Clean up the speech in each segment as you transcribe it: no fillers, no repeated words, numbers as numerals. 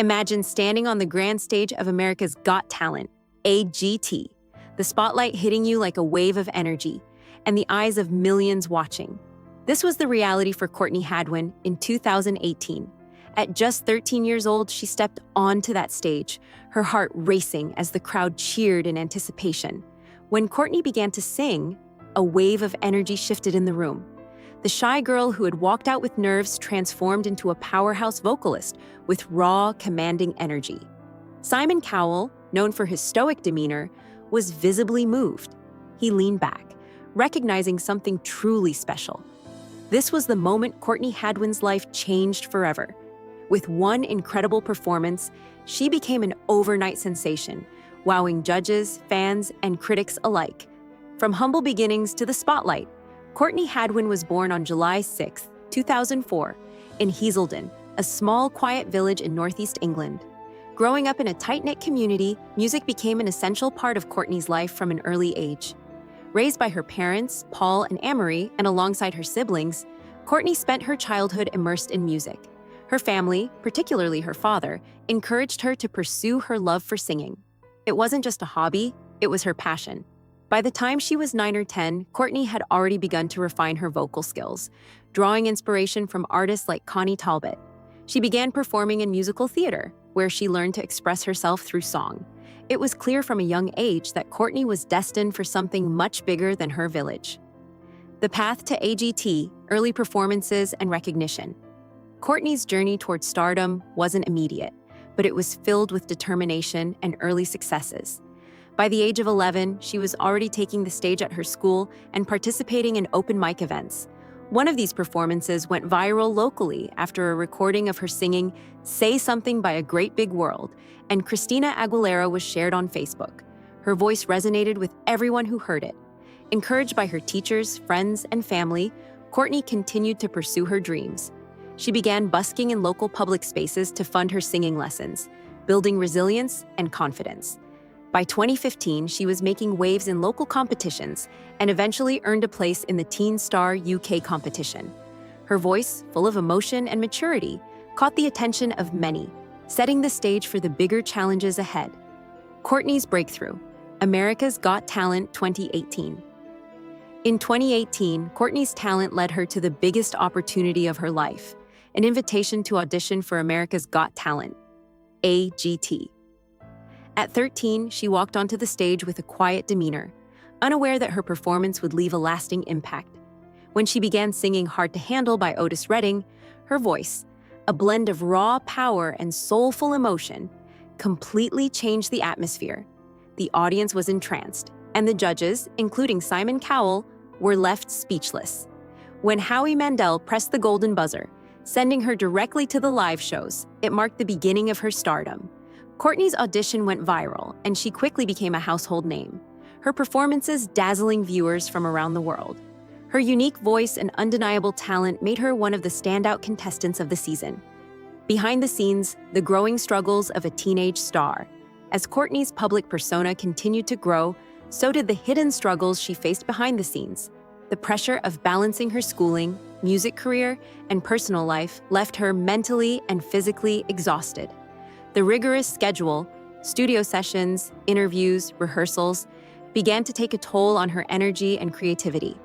Imagine standing on the grand stage of America's Got Talent, AGT, the spotlight hitting you like a wave of energy, and the eyes of millions watching. This was the reality for Courtney Hadwin in 2018. At just 13 years old, she stepped onto that stage, her heart racing as the crowd cheered in anticipation. When Courtney began to sing, a wave of energy shifted in the room. The shy girl who had walked out with nerves transformed into a powerhouse vocalist with raw, commanding energy. Simon Cowell, known for his stoic demeanor, was visibly moved. He leaned back, recognizing something truly special. This was the moment Courtney Hadwin's life changed forever. With one incredible performance, she became an overnight sensation, wowing judges, fans, and critics alike. From humble beginnings to the spotlight, Courtney Hadwin was born on July 6, 2004, in Hazelden, a small, quiet village in northeast England. Growing up in a tight-knit community, music became an essential part of Courtney's life from an early age. Raised by her parents, Paul and Amory, and alongside her siblings, Courtney spent her childhood immersed in music. Her family, particularly her father, encouraged her to pursue her love for singing. It wasn't just a hobby, it was her passion. By the time she was 9 or 10, Courtney had already begun to refine her vocal skills, drawing inspiration from artists like Connie Talbot. She began performing in musical theater, where she learned to express herself through song. It was clear from a young age that Courtney was destined for something much bigger than her village. The path to AGT, early performances, and recognition. Courtney's journey toward stardom wasn't immediate, but it was filled with determination and early successes. By the age of 11, she was already taking the stage at her school and participating in open mic events. One of these performances went viral locally after a recording of her singing "Say Something" by A Great Big World, and Christina Aguilera was shared on Facebook. Her voice resonated with everyone who heard it. Encouraged by her teachers, friends, and family, Courtney continued to pursue her dreams. She began busking in local public spaces to fund her singing lessons, building resilience and confidence. By 2015, she was making waves in local competitions and eventually earned a place in the Teen Star UK competition. Her voice, full of emotion and maturity, caught the attention of many, setting the stage for the bigger challenges ahead. Courtney's breakthrough, America's Got Talent 2018. In 2018, Courtney's talent led her to the biggest opportunity of her life, an invitation to audition for America's Got Talent, AGT. At 13, she walked onto the stage with a quiet demeanor, unaware that her performance would leave a lasting impact. When she began singing Hard to Handle by Otis Redding, her voice, a blend of raw power and soulful emotion, completely changed the atmosphere. The audience was entranced, and the judges, including Simon Cowell, were left speechless. When Howie Mandel pressed the golden buzzer, sending her directly to the live shows, it marked the beginning of her stardom. Courtney's audition went viral, and she quickly became a household name, her performances dazzling viewers from around the world. Her unique voice and undeniable talent made her one of the standout contestants of the season. Behind the scenes, the growing struggles of a teenage star. As Courtney's public persona continued to grow, so did the hidden struggles she faced behind the scenes. The pressure of balancing her schooling, music career, and personal life left her mentally and physically exhausted. The rigorous schedule, studio sessions, interviews, rehearsals, began to take a toll on her energy and creativity.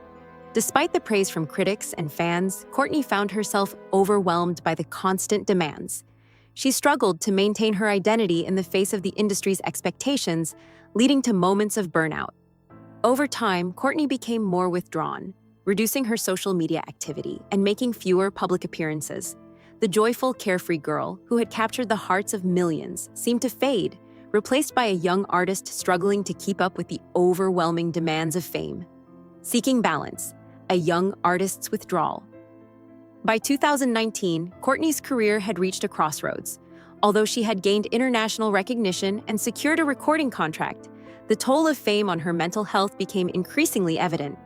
Despite the praise from critics and fans, Courtney found herself overwhelmed by the constant demands. She struggled to maintain her identity in the face of the industry's expectations, leading to moments of burnout. Over time, Courtney became more withdrawn, reducing her social media activity and making fewer public appearances. The joyful, carefree girl, who had captured the hearts of millions, seemed to fade, replaced by a young artist struggling to keep up with the overwhelming demands of fame. Seeking balance, a young artist's withdrawal. By 2019, Courtney's career had reached a crossroads. Although she had gained international recognition and secured a recording contract, the toll of fame on her mental health became increasingly evident.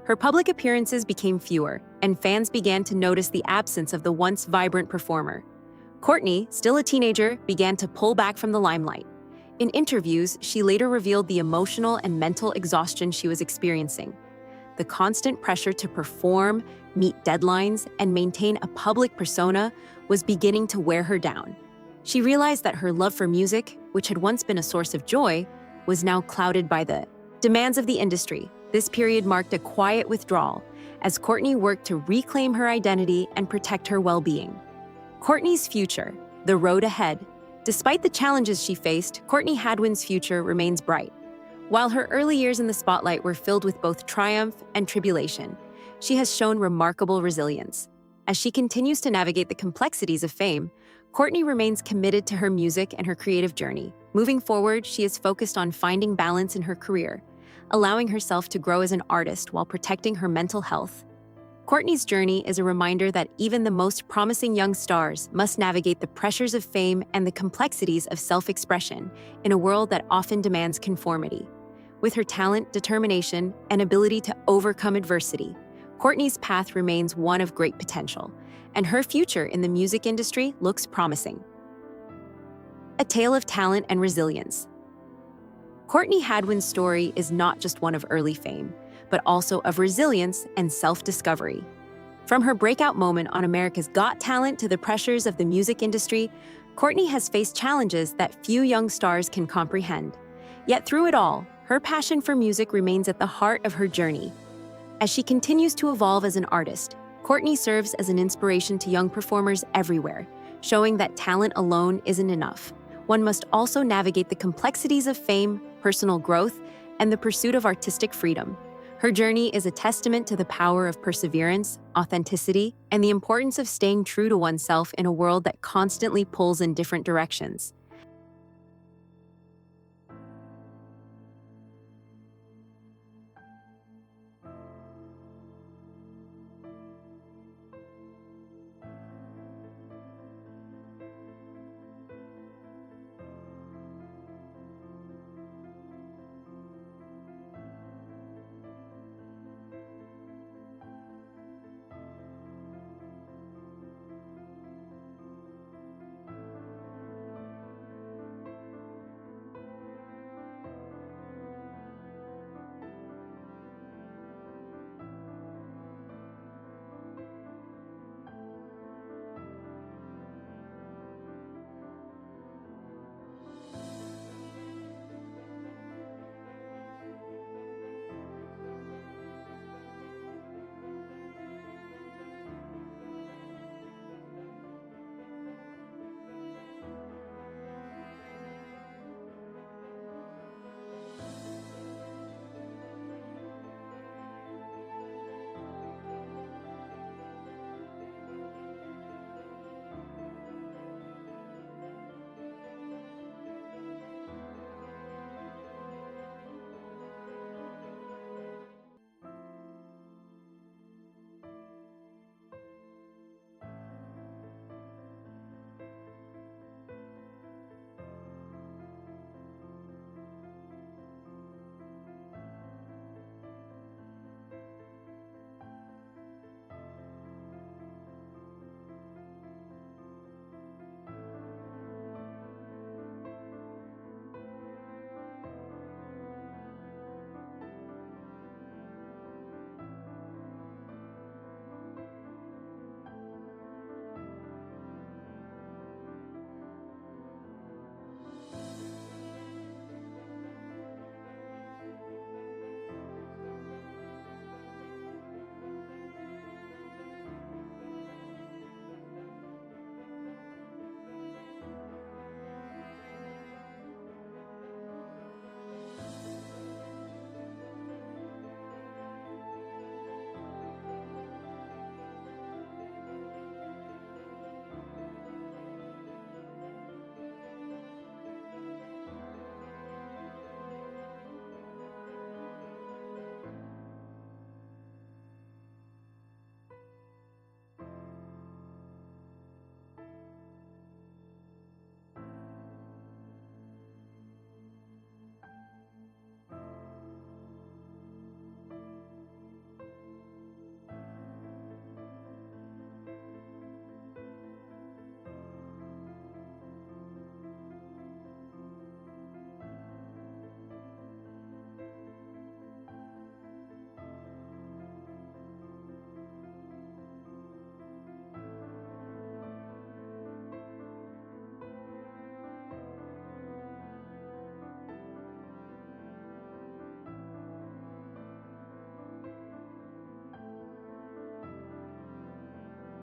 Her public appearances became fewer, and fans began to notice the absence of the once vibrant performer. Courtney, still a teenager, began to pull back from the limelight. In interviews, she later revealed the emotional and mental exhaustion she was experiencing. The constant pressure to perform, meet deadlines, and maintain a public persona was beginning to wear her down. She realized that her love for music, which had once been a source of joy, was now clouded by the demands of the industry. This period marked a quiet withdrawal as Courtney worked to reclaim her identity and protect her well-being. Courtney's future, the road ahead. Despite the challenges she faced, Courtney Hadwin's future remains bright. While her early years in the spotlight were filled with both triumph and tribulation, she has shown remarkable resilience. As she continues to navigate the complexities of fame, Courtney remains committed to her music and her creative journey. Moving forward, she is focused on finding balance in her career, allowing herself to grow as an artist while protecting her mental health. Courtney's journey is a reminder that even the most promising young stars must navigate the pressures of fame and the complexities of self-expression in a world that often demands conformity. With her talent, determination, and ability to overcome adversity, Courtney's path remains one of great potential, and her future in the music industry looks promising. A tale of talent and resilience. Courtney Hadwin's story is not just one of early fame, but also of resilience and self-discovery. From her breakout moment on America's Got Talent to the pressures of the music industry, Courtney has faced challenges that few young stars can comprehend. Yet through it all, her passion for music remains at the heart of her journey. As she continues to evolve as an artist, Courtney serves as an inspiration to young performers everywhere, showing that talent alone isn't enough. One must also navigate the complexities of fame, personal growth, and the pursuit of artistic freedom. Her journey is a testament to the power of perseverance, authenticity, and the importance of staying true to oneself in a world that constantly pulls in different directions.